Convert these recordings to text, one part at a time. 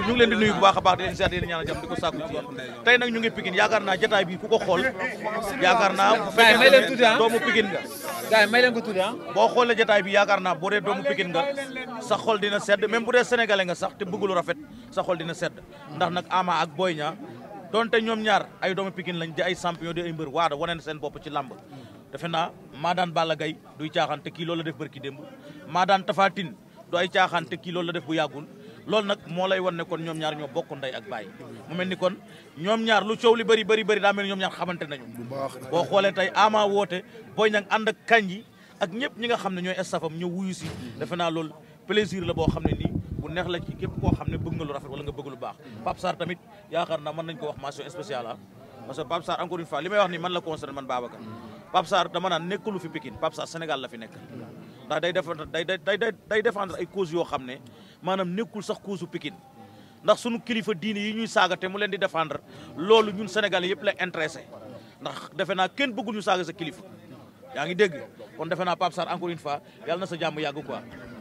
ñu ngi leen di nuyu bu baax a baax di leen ziar di leen ñaanal jàmm di ko sàkku ci tey nag ñu ngi Pikine yaakaar naa jotaay bi ku ko xool yaakaar naa bu fekkee doomu Pikine nga gars yi may leen ko tuuti boo xoolee jotaay bi yaakaar naa boo dee doomu Pikine nga sa xol dina sedd même bu dee sénégalais nga sax te bëgg lu rafet sa xol dina sedd ndax nag Ama ak Boy Niang donte ñoom ñaar ay doomu Pikine lañ di ay champion di ay mbër waada wane na seen bopp ci làmb defe naa maa daan Balla Gaye duy caaxaan te kii loolu la def bërki démb maa daan Tapha Tine du ay caaxaan te kii loolu la def bu yàggul loolu nag moo lay wan ne kon ñoom ñaar ñoo bokk ndey ak baay mu mel ni kon ñoom ñaar lu coow li bëri daa mel ni ñoom ñaar xamante nañu boo xoolee tey Ama woote Boy Niang ànd ak Kandji ak ñëpp ñi nga xam ne ñooy staffam ñëw wuyu si defe naa loolu plaisir la boo xam ne nii bu neex la ci képp koo xam ne bëgg nga lu rafet wala nga bëgg lu baax Pape Sarr tamit yaakaar naa mën nañ ko wax mention spéciale parce que Pape Sarr encore une fois li may wax ni man la concerné man Babacar Pape Sarr dama naan nekkulu fi Pikine Pape Sarr Sénégal la fi nekk ndax day défendre ay cause yoo xam ne maanaam nekkul sax cause u Pikine ndax sunu kilifa diine yi ñuy saaga te mu leen di défendre loolu ñun Sénégalais yëpp la intéressé ndax defe naa kenn bëggul ñu saaga sa kilifa yaa ngi dégg kon defe naa Pape Sarr encore une fois yàlla na sa jàmm yàgg quoi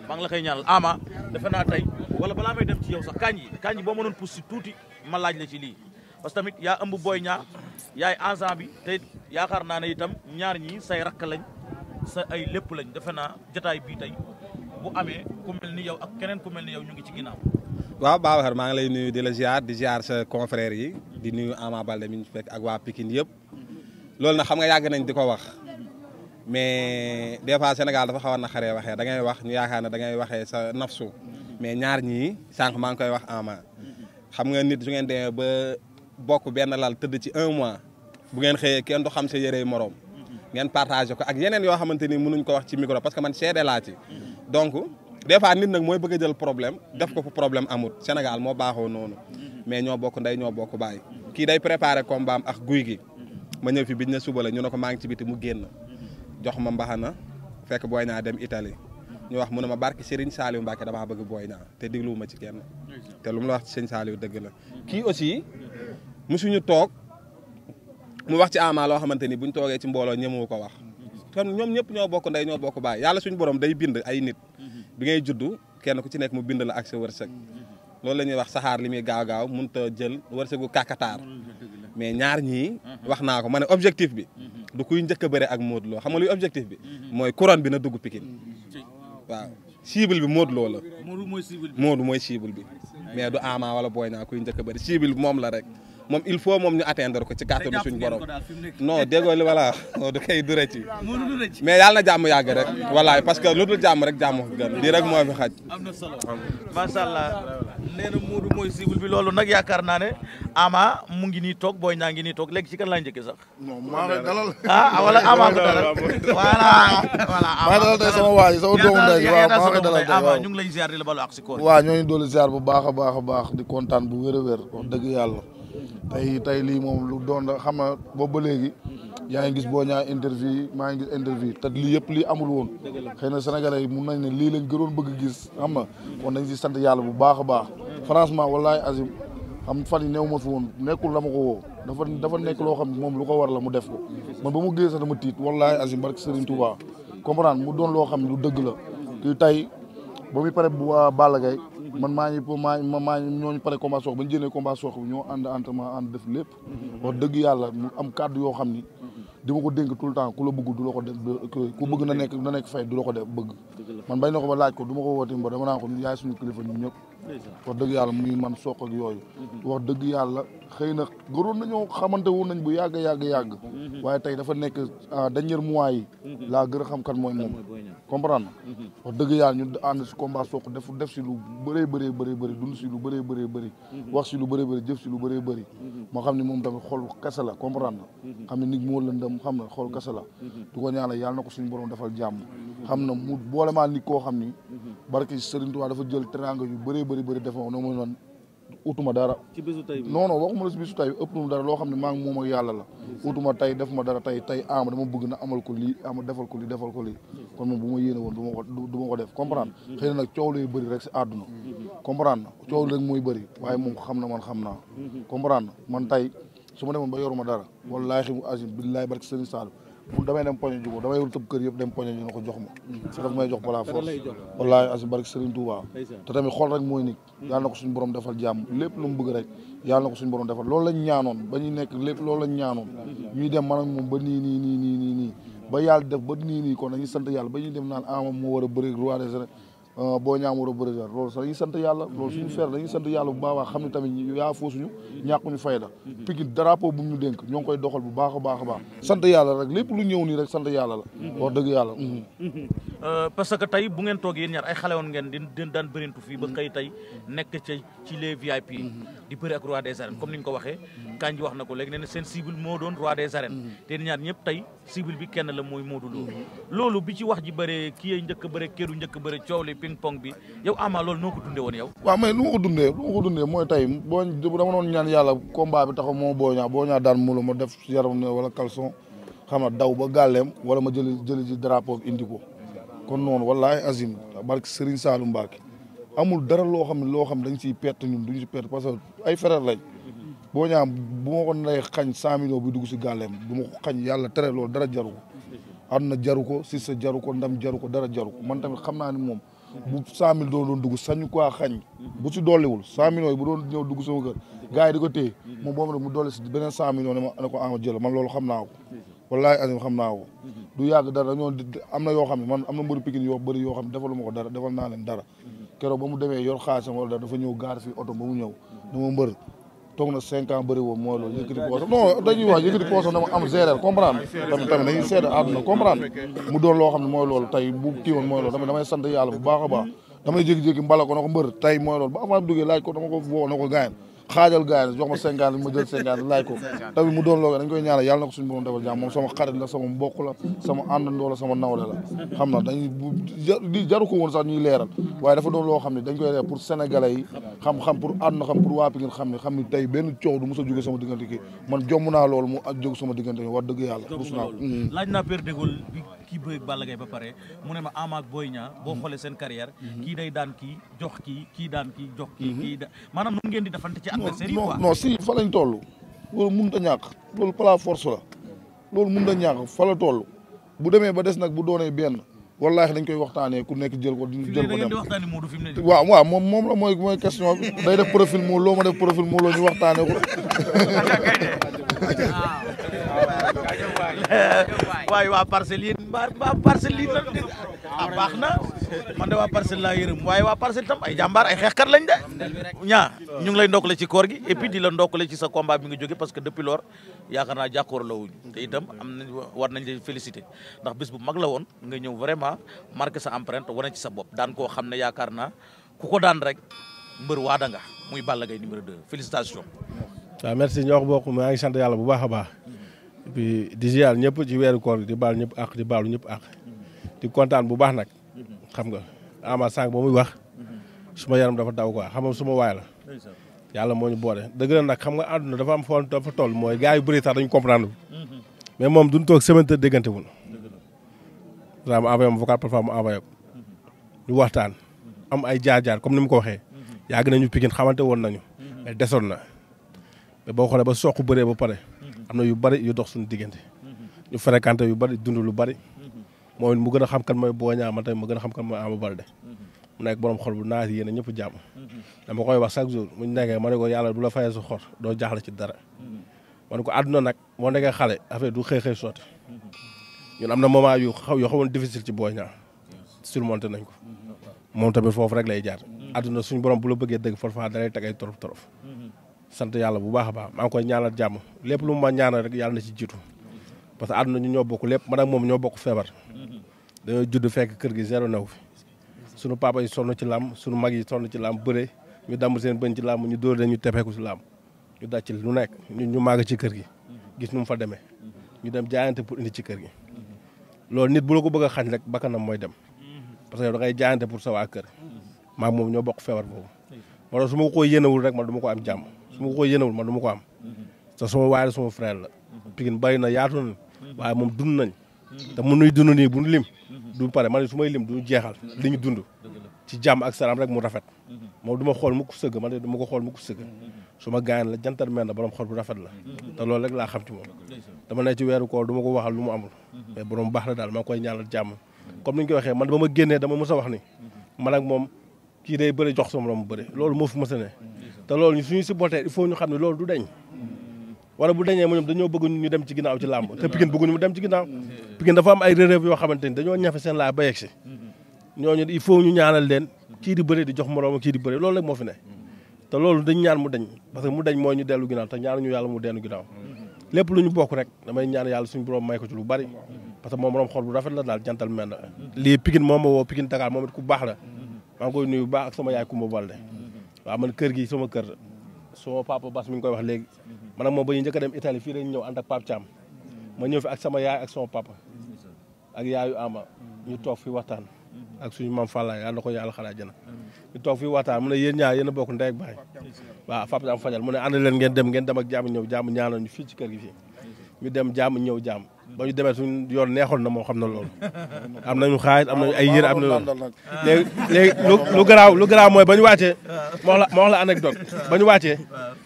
maa ngi la koy ñaanal Ama defe naa tey wala balaa may dem ci yow sax Kandji boo mënoon pousse si tuuti ma laaj la ci lii parce que tamit yaa ëmb Boy Niang yaay agent bi te yaakaar naa ne itam ñaar ñi say rakk lañ sa ay lépp lañ defe naa jotaay bii tey bu amee ku mel ni yow ak keneen ku mel ni yow ñu ngi ci ginnaaw. waaw Babacar maa ngi lay nuyu di la ziar di ziar sa confrère yi di nuyu Ama Baldé mi ñu fekk ak waa Pikine yëpp loolu nag xam nga yàgg nañ di ko wax mais des fois Sénégal dafa xaw a naqaree waxee da ngay wax ñu yaakaar ne da ngay waxee sa nafsu mais ñaar ñii sànq maa ngi koy wax Ama xam nga nit su ngeen demee ba bokk benn lal tëdd ci 1 mois bu ngeen xëyee kenn du xam sa yërey morom ngeen partagé ko ak yeneen yoo xamante ni mënuñ ko wax ci micro parce que man seede laa ci donc des fois nit nag mooy bëgg a jël problème def ko fu problème amut Sénégal moo baaxoo noonu mais ñoo bokk ndey ñoo bokk baay kii day préparé combat am ak guy gi ma ñëw fi biñ ne suba la ñu ne ko maa ngi ci biti mu génn jox ma mbaxana fekk Boy Niang dem Italie ñu wax mu ne ma barki Serigne Saliou Mbacke damaa bëgg Boy Niang te digluwuma ci kenn te lu mu la wax ci Serigne Saliou dëgg la kii aussi musuñu toog mu wax ci Ama loo xamante ni buñ toogee ci mbooloo ñemewu ko wax kon ñoom ñëpp ñoo bokk ndey ñoo bokk baay yàlla suñu borom day bind ay nit bi ngay juddu kenn ku ci nekk mu bind la ak sa wërsëg loolu la ñuy wax saxaar li muy gaaw mënut a jël wërsëgu kàkkataar mais ñaar ñii wax naa ko ma ne objectif bi du kuy njëkk a bëre ak Modou Lo xam nga luy objectif bi mooy couronne bi na dugg Pikine waaw cible bi Modou Lo la Modou mooy cible bi mais du Ama wala Boy Niang kuy njëkk a bëri cible bi moom la rek moom il faut moom ñu atteindre ko ci kàttanu suñu borom non déggoo li voilà du koy du rëcc mais yàlla na jàmm yàgg rek wallaay parce que lu dul jàmm rek jàmm ko gën lii rek moo fi xaj. am na solo macha allah nee na Modou mooy cible bi loolu nag yaakaar naa ne Ama mu ngi nii toog Boy Niang ngi nii toog léegi ci kan laa njëkkee sax. non maa ngi dalal. wala Ama ko dalal voilà. maa ngi dalal tey sama waa ji sama doomu ndey waaw maa ngi dalal tey waaw ñu ngi lay ziar di la balu ak si koor. waaw ñoo ngi dolli ziar bu baax a baax di kontaan bu wér a wér wax dëgg yàlla tey lii moom lu doon xam na boobu ba léegi yaa ngi gis Boy Niang interview maa ngi gis interview te lii yëpp lii amul woon xëy na sénégalais yi mun nañ ne lii lañ gënoon bëgg gis xam nga kon dañ si sant yàlla bu baax a baax franchement wallahi azim xam fan yi néew ma fi woon nekkul la ma ko woo dafa nekk loo xam ne moom lu ko war la mu def ko man ba mu génnee sax dama tiit wallahi azim barke Serigne Touba comprendre mu doon loo xam ne lu dëgg la kii tey ba muy pare bu Balla Gaye man maa ngi ñooñu pare combat sox ba ñu jëlee combat sox bi ñoo ànd entraînement ànd def lépp wax dëgg yàlla mu am kàddu yoo xam ni di ma ko dénk tout le temps ku la bëgg du la ko def ku bëgg na nekk fay du la ko def bëgg man bañ na ko ba laaj ko du ma ko wooti mba dama naa ko yaay suñu kilifa ñun ñëpp wax dëgg yàlla muy man soq ak yooyu wax dëgg yàlla xëy na gënoon nañoo xamante woon nañ bu yàgg waaye tey dafa nekk dernier mois yi laa gën a xam kan mooy moom comprendre wax dëgg yàlla ñu ànd si combat soq def si lu bëree bëri dund si lu bëree bëri wax si lu bëree bëri jëf si lu bëree bëri moo xam ne moom tamit xol kese la comprendre na xam ne nit moo lëndëm xam na xol kese la du ko ñaanal yàlla na ko suñu borom defal jàmm xam na mu boolemaa nit koo xam ni barki Serigne Touba dafa jël teranga yu bëri def no mooy noonu utuma dara non waxuma la si bisu tay ëpp dara loo xam ne maa ngi moom ak yàlla la utuma tay def ma dara tey ama dama bëgg na amal ko lii ama defal ko lii kon moom bu ma yéene woon du ma ko def comprendre xëy na nag coow lay bëri rek si àdduna comprendre na coow rek mooy bëri waaye moom xam na man xam naa comprendre na man tey su ma demoon ba yoruma dara wallaahi mu agim billaahi barki Serigne Sall mun damay dem poñe ji ko damay wut tëb kër yëpp dem poñe ji na ko jox ma sa daf may jox par la force wallaahi asi barke Serigne Touba te tamit xol rek mooy nit yàlla na ko suñu borom defal jàmm lépp lu mu bëgg rek yàlla na ko suñu borom defal loolu lañ ñaanoon ba ñuy nekk lépp loolu lañ ñaanoon ñuy dem man ak moom ba nii ba yàlla def ba nii kon dañuy sant yàlla ba ñuy dem naan Ama moo war a bëri roi des arènes boo ñaam war a bëri loolu sax dañuy sant yàlla loolu suñu frère dañuy sant yàlla bu baax xam ne tamit yaa foosuñu ñàkkuñu fayda Pikine drapeau bu ñu dénk ñoo ngi koy doxal bu baax a baax sant yàlla rek lépp lu ñëw nii rek sant yàlla la wax dëgg yàlla parce que tey bu ngeen toog yéen ñaar ay xale woon ngeen di daan bërintu fii ba xëy tey nekk ci les VIP di bëri ak roi des arènes comme ni nga ko waxee Kandji wax na ko léegi nee na seen cible moo doon roi des arènes te ñaar ñëpp tey cible bi kenn la mooy Modou Lo loolu bi ci wax ji bëree kii yee njëkk bëre kéru njëkk bëre coow li ping pong bi yow Ama loolu noo ko dundee woon yow waaw mais lu ma ko dundee mooy tey boo dama doon ñaan yàlla combat bi taxaw moo boo ñaa daan mulo ma def yaram ne wala caleçon xam na daw ba gàlleem wala ma jëli ji drapeau indi ko kon noonu wallaahi azim barke Serigne Saliou Mbacké amul dara loo xam ne dañ ciy perte ñun duñu ci perte parce que ay frère lañ boo ñaa bu ma ko nay xañ 100 millions bi dugg si gàlleem du ma ko xañ yàlla tere loolu dara jaru ko àdduna jaru ko si sa jaru ko ndam jaru ko dara jaru ko man tamit xam naa ni moom bu 100 000 doon dugg sañu quoi xañ bu si dolliwul 100 millions yi bu doon ñëw dugg sama kër gars yi di ko téye moom boobu nag mu dolli si beneen 100 millions ne ko ama jël man loolu xam naa ko wallaahi azim xam naa ko du yàgg dara dañoo am na yoo xam ne man am na mbëru Pikine yoo bëri yoo xam ne defaluma ko dara defal naa leen dara keroog ba mu demee yor xaalisam wala dara dafa ñëw gaar fii oto ba mu ñëw dama mbër toog na 5 ans bëri woo mooy loolu yëkkati poosam non dañuy wax yëkkati poosam dama am gérer comprendre tamit dañuy seede àdduna comprendre mu doon loo xam ne mooy loolu tey bu kii woon mooy loolu damay sant yàlla bu baax a baax damay jékki-jékki mbala ko na ko mbër tey mooy loolu ba avant bi duggee laaj ko dama ko woo na ko gaayan xaajal gars yi jox ma 50 ma jël 50 laaj ko tamit mu doon looga dañ koy ñaanal yàlla na ko suñu borom defal jàmm moom sama xarit la sama mbokk la sama àndandoo la sama nawle la xam na dañ di jaru ko woon sax ñuy leeral waaye dafa doon loo xam ne dañ koy leer pour sénégalais yi xam pour àdduna xam pour waa Pikine xam ne tey benn coow du mos a jóge sama diggante kii man jomm naa loolu mu jóg sama diggante wax dëgg yàlla rus naa laaj naa Père de Gaulle bi kii bëgg Balla Gaye ba pare mu ne ma Ama ak Boy Niang boo xoolee seen carrière kii day daan kii jox kii daan kii jox kii maanaam nu ngeen di defante ci non si fa lañ toll loolu mënut a ñàkk loolu par force la loolu mënut a ñàkk fa la toll bu demee ba des nag bu doonee benn wallaahi dañ koy waxtaanee ku nekk jël ko dem waaw moom la mooy question bi day def profil moo loo ma def profil moo loo ñu waxtaanee ko waaye waa Parcelles yéen waa Parcelles lii la baax na man de waa Parcelles laa yërëm waaye waa Parcelles tam ay jàmbaar ay xeexkat lañ de ñaa ñu ngi lay ndokkale ci koor gi et puis di la ndokkale ci sa combat bi nga jóge parce que depuis lors yaakaar naa jàkkoor la wuñ te itam am nañ war nañ la féliciter ndax bés bu mag la woon nga ñëw vraiment marqué sa empreinte wane ci sa bopp daan koo xam ne yaakaar naa ku ko daan rek mbër waada nga muy Balla Gaye numéro 2 félicitations. waaw merci ñoo ko bokk maa ngi sant yàlla bu baax a baax et puis di ziar ñëpp ci weeru koor di baal ñëpp ak di baalu ñëpp ak di kontaan bu baax nag xam nga Ama sànq ba muy wax suma yaram dafa daw quoi xam nga suma waay la yàlla moo ñu boole dëgg la nag xam nga àdduna dafa am foo dafa toll mooy gars yu bëri sax dañu comprendre mais moom duñ toog semaine te déggante wul saa mu envoyé ma vocal parfois mu envoyé ko ñu waxtaan am ay jaar-jaar comme ni mu ko waxee yàgg nañu Pikine xamante woon nañu mais desoon na mais boo xoolee ba soq bëree ba pare am na yu bari yu dox suñu diggante ñu fréquenté yu bari dund lu bari mooy mu gën a xam kan mooy Boy Niang man tamit mu gën a xam kan mooy Ama Baldé mu nekk borom xol bu naaj yéen a ñëpp jàmm dama koy wax chaque jour muñ nekkee ma ne ko yàlla bu la fayee sa xor doo jaaxle ci dara ma ne ko àdduna nag moo nekkee xale affaire du xëy sotti ñun am na moment yu xawoon difficile ci Boy Niang surmonté nañ ko moom tamit foofu rek lay jaar àdduna suñu borom bu la bëggee dëgg parfois da lay teg ay torof sant yàlla bu baax a baax maa ngi koy ñaanal jàmm lépp lu mu ma ñaanal rek yàlla na ci jiitu parce que àdduna ñu ñoo bokk lépp man ak moom ñoo bokk feebar dañoo judd fekk kër gi zéro new fi suñu papa yi sonn ci làmb suñu mag yi sonn ci làmb bëre ñu damm seen bëñ ci làmb ñu dóor leen ñu tepeeku ci làmb ñu daj ci lu nekk ñu màgg ci kër gi gis nu mu fa demee ñu dem jaayante pour indi ci kër gi loolu nit bu la ko bëgg a xañ rek bakkanam mooy dem parce que da ngay jaayante pour sa waa kër maag moom ñoo bokk feebar boobu moo tax su ma ko koy yéenewul rek man du ma ko am jàmm su ma ko koy yéenewul man du ma ko am te sama waay la sama frère la Pikine bari na yaatu na waaye moom dund nañ te mënuy dund nii bu ñu lim du pare man su may lim du jeexal li ñu dund ci jàmm ak salaam rek mu rafet moom du ma xool mu ko sëgg man de du ma ko xool mu ko sëgg su ma gaañ la jantar mel na borom xol bu rafet la te loolu rek laa xam ci moom dama ne ci weeru koor du ma ko waxal lu mu amul mais borom baax la daal maa ngi koy ñaanal jàmm comme ni ñu ko waxee man ba ma génnee dama mës a wax ni man ak moom kii day bëri jox sa morom mu bëri loolu moo fi mës a ne te loolu suñu supporter il faut ñu xam ne loolu du deñ wala bu dañee ñoom dañoo bëgg ñu dem ci ginnaaw ci làmb te Pikine bëgguñu mu dem ci ginnaaw Pikine dafa am ay relève yoo xamante ni dañoo ñafe seen laa ba yegg si ñooñu il faut ñu ñaanal leen kii di bëri di jox moroom kii di bëri loolu rek moo fi ne te loolu dañ ñaan mu dañ parce que mu dañ mooy ñu dellu ginnaaw te ñaanuñu yàlla mu dellu ginnaaw lépp lu ñu bokk rek damay ñaan yàlla suñu borom may ko ci lu bari parce que moom borom xol bu rafet la daal jantal mel na lii Pikine moom ma woo Pikine Dakar moom it ku baax la maa ngi koy nuyu bu baax ak sama yaay Kumba Balde waaw man kër gi sama kër sama papa Bas mi ngi koy wax léegi man ak moom ba ñu njëkk a dem Italie fii lañ ñëw ànd ak Pape Thiam ma ñëw fi ak sama yaay ak sama papa ak yaayu Ama ñu toog fi waxtaan ak suñu maam Fallaye yàlla na ko yàlla xalaat jëna ñu toog fi waxtaan mu ne yéen ñaar yéen a bokk ndey ak baay waaw Pape Thiam fajal mu ne ànd leen ngeen dem ak jàmm ñëw jàmm ñaanal ñu fii ci kër gi fii ñu dem jàmm ñëw jàmm ba ñu demee suñu yoon neexoon na moom xam na loolu am nañu xaalis am nañu ay yére am na loolu léegi lu garaaw mooy ba ñu wàccee ma wax la anecdote ba ñu wàccee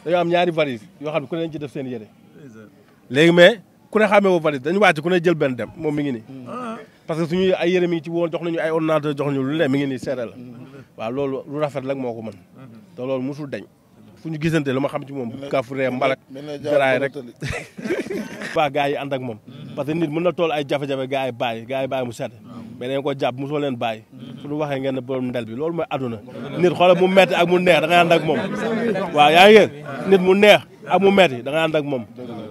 dañoo am ñaari valise yoo xam ne ku ne dañ ci def seen yére léegi mais ku ne xamee woo valise dañu wàcce ku ne jël benn dem moom mi ngi nii parce que suñu ay yére mi ngi ci woon jox nañu ay ordinateur jox nañu lu ne mi ngi nii seere la waaw loolu lu rafet rek moo ko mën te loolu musul dañ fu ñu gisante lu ma xam ci moom kaf ree mbalak garaay rek waa gars yi ànd ak moom parce que nit mën na tool ay jafe-jafe gars yi bàyyi mu sedd mais dañ ko jàpp mosoo leen bàyyi fu ñu waxee ngeen ne borom ndel bi loolu mooy àdduna nit xoolal mu metti ak mu neex da ngay ànd ak moom waaw yaa ngi yéen nit mu neex ak mu metti da ngay ànd ak moom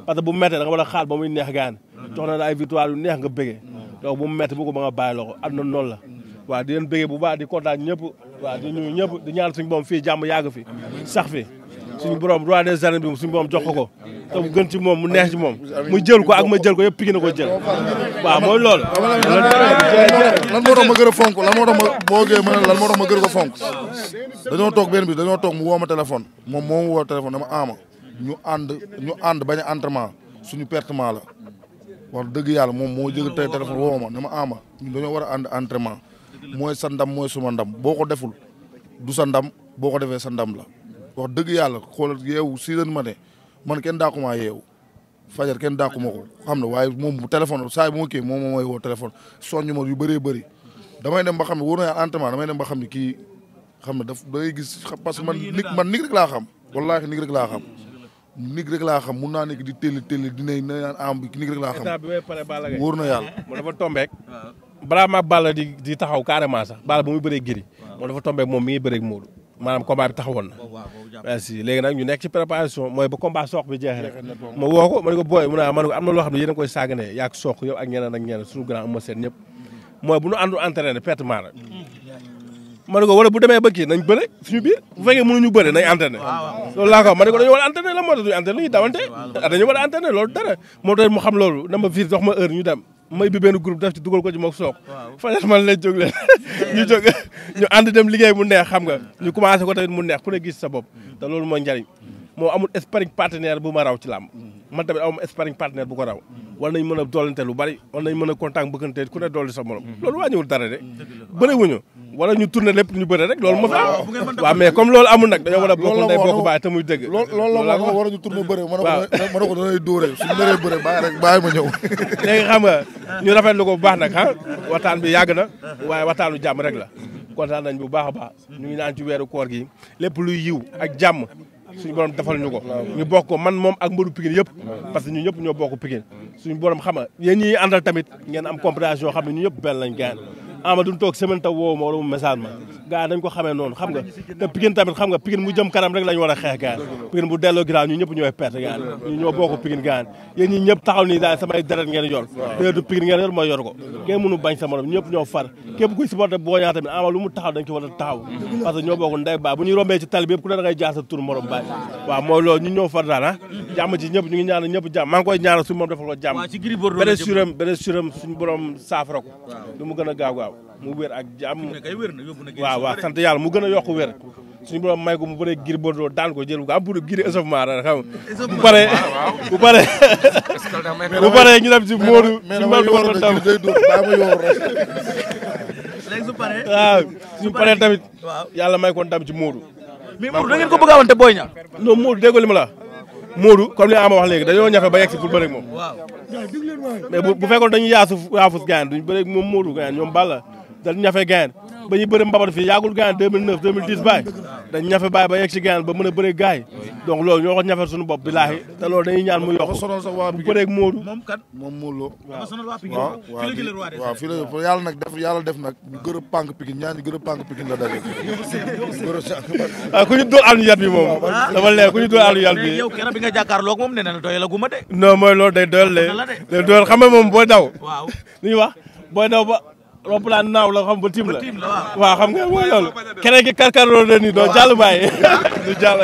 parce que bu mettee da nga war a xaal ba muy neex gaan jox na la ay victoire yu neex nga bëggee donc bu mu metti bu ko ba nga bàyyi loxo àdduna noonu la waaw di leen bëggee bu baax di kontaan ñëpp waaw di nuyu ñëpp di ñaan suñu borom fii jàmm yàgg fi sax fi suñu borom roi des arènes bi suñu borom jox ko te mu gën ci moom mu neex ci moom mu jël ko ak ma jël ko yëpp Pikine na ko jël waaw mooy loolu. lan moo tax ma gën a fonk lan moo tax ma boo gee ma ne lan moo tax ma gën ko fonk dañoo toog benn bi dañoo toog mu woo ma téléphone moom moo ma woo téléphone dama Ama ñu ànd bañ a entraînement suñu pertement la wax dëgg yàlla moom moo jël tey téléphone woo ma dama Ama ñun dañoo war a ànd entraînement mooy sa ndam mooy suma ndam boo ko deful du sa ndam boo ko defee sa ndam la wax dëgg yàlla xoolal yeewu 6 heures matin man kenn daakumaa yeewu fajar kenn daakuma ko xam ne waaye moom bu téléphone saa yi bu ma kii moom mooy woo téléphone soññu ma yu bëree bëri damay dem ba xam ne wóor na yàlla entraînement damay dem ba xam ne kii xam ne daf day gis parce que man nig rek laa xam wallaahi nig rek laa xam nig rek laa xam mun naa nekk di télli dina naan am bi nig rek laa xam wóor na yàlla mu dafa tombeek balaa maag Balla di taxaw carrément sax Balla ba muy bëree giri moom dafa tombeek moom mi ngi bëree Modou maanaam combat bi taxawoon na merci léegi nag ñu nekk ci préparation mooy ba combat soq bi jeexee rek ma woo ko ma ne ko booy mu ne ma ne ko am na loo xam ne yéen a koy sàggane yaag soq yow ak ñeneen suñu grand ama seen ñëpp mooy bu ñu àndu entraîné pertement la ma ne ko wala bu demee ba kii nañ bëre suñu biir bu fekkee mënuñu bëre nañ entraîné loolu laa ko ma ne ko dañu war a entraîné la moo tax duñu entraîné ñu dawante dañu war a entraîné loolu dara moo tax mu xam loolu na ma fiir dox ma heure ñu dem may bi benn groupe def ci dugal ko ci mook sook fanet man lay jóg leen ñu jóg ñu ànd dem liggéey mu neex xam nga ñu commencé ko tamit mu neex ku ne gis sa bopp te loolu mooy njariñ moo amul sparring partenaire bu ma raw ci làmb man tamit amul sparring partenaire bu ko raw war nañ mën a doolante lu bari war nañ mën a contact bëggante ku ne dolli sa morom loolu wàññiwul dara de bëre wuñu wala ñu tourné lépp ñu bëre rek loolu moo fi am waaw mais comme loolu amul nag dañoo war a bokk ndey bokk baay te muy dëgg loolu la war a ñu tourné bëre ma ne ko danay dóore suñu bëree bëre bàyyi rek bàyyi ma ñëw léegi xam nga ñu rafetlu ko bu baax nag ah waxtaan bi yàgg na waaye waxtaanu jàmm rek la kontaan nañ bu baax a baax ñu ngi naan ci weeru koor gi lépp luy yiw ak jàmm suñu borom defal ñu ko ñu bokk ko man moom ak mbëru Pikine yëpp parce que ñu ñëpp ñoo bokk Pikine suñu borom xam nga yéen ñi àndal tamit ngeen am compréhension xam ne ñu ñëpp benn lañ gaan ama duñ toog semaine taw woowu ma wala mu message ma gaa dañ ko xamee noonu xam nga te Pikine tamit xam nga Pikine mu jëm kanam rek lañ war a xeex gaan Pikine bu delloo ginnaaw ñu ñëpp ñooy perte gaan ñu ñoo bokk Pikine gaan yéen ñi ñëpp taxaw nii daal samay deret ngeen yor déetu Pikine ngeen yor mooy yor ko kenn mënu bañ sa morom ñëpp ñoo far képp kuy supporté boo ñaa tamit ama lu mu taxaw dañ ci war a taxaw parce que ñoo bokk ndey baay bu ñuy rombee ci tali bi yëpp ku ne da ngay jaar sa tur morom baay waaw mooy loolu ñu ñoo far daal ah jàmm ci ñëpp ñu ngi ñaanal ñëpp jàmm maa ngi koy ñaanal suñu moom defal ko jàmm beneen suram suñu borom saafara ko lu mu gën a gaaw mu wér ak jàmm waaw sant yàlla mu gën a yokk wér suñu borom may ko mu bëree Gris Bordeaux daan ko jël ko am pour Gris échauffement la xam bu paree ñu dem ci Modou mais dama yor na day dóor baa ma yor rek léegi su paree waaw suñu paree tamit yàlla may ko ndam ci Modou mais Modou da ngeen ko bëgg a wante Boy Niang non Modou déggoo li ma la Modou comme li Ama wax léegi dañoo ñafe ba yegg si pour bëre ak moom mais bu fekkoon dañuy yaafus gaan duñ bëre moom Modou gaan ñoom Balla dañ ñafe gaan ba ñu bëre mbabat fii yàggul gaan 2009 2010 baay dañ ñafe baay ba yegg si gaan ba mën a bëre gaay donc loolu ñoo ko ñafe suñu bopp bilaahi te loolu dañuy ñaan mu yokk bu bëreeg Modou moom Modou Lo waaw fii la yàlla def nag ñu gën a pànk Pikine ñaan ñu gën a pànk Pikine la daje waaw ku ñu dóor àllu yat bi moom dama leer ku ñu dóor àllu yat bi yow keroog bi nga jàkkaarloo moom nee na doyal guma de non mooy loolu day doyal de doyal xam nga moom booy daw li ñuy wax booy daw ba roplaan naaw la xam ba tim la waaw xam nga mooy loolu keneen ki karkaroo la ni doo jàll bàyyi du jàll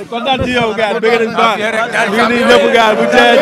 kontaan ci yow gars bëgg nañ baax mi ngi nii ñëpp gars bu jee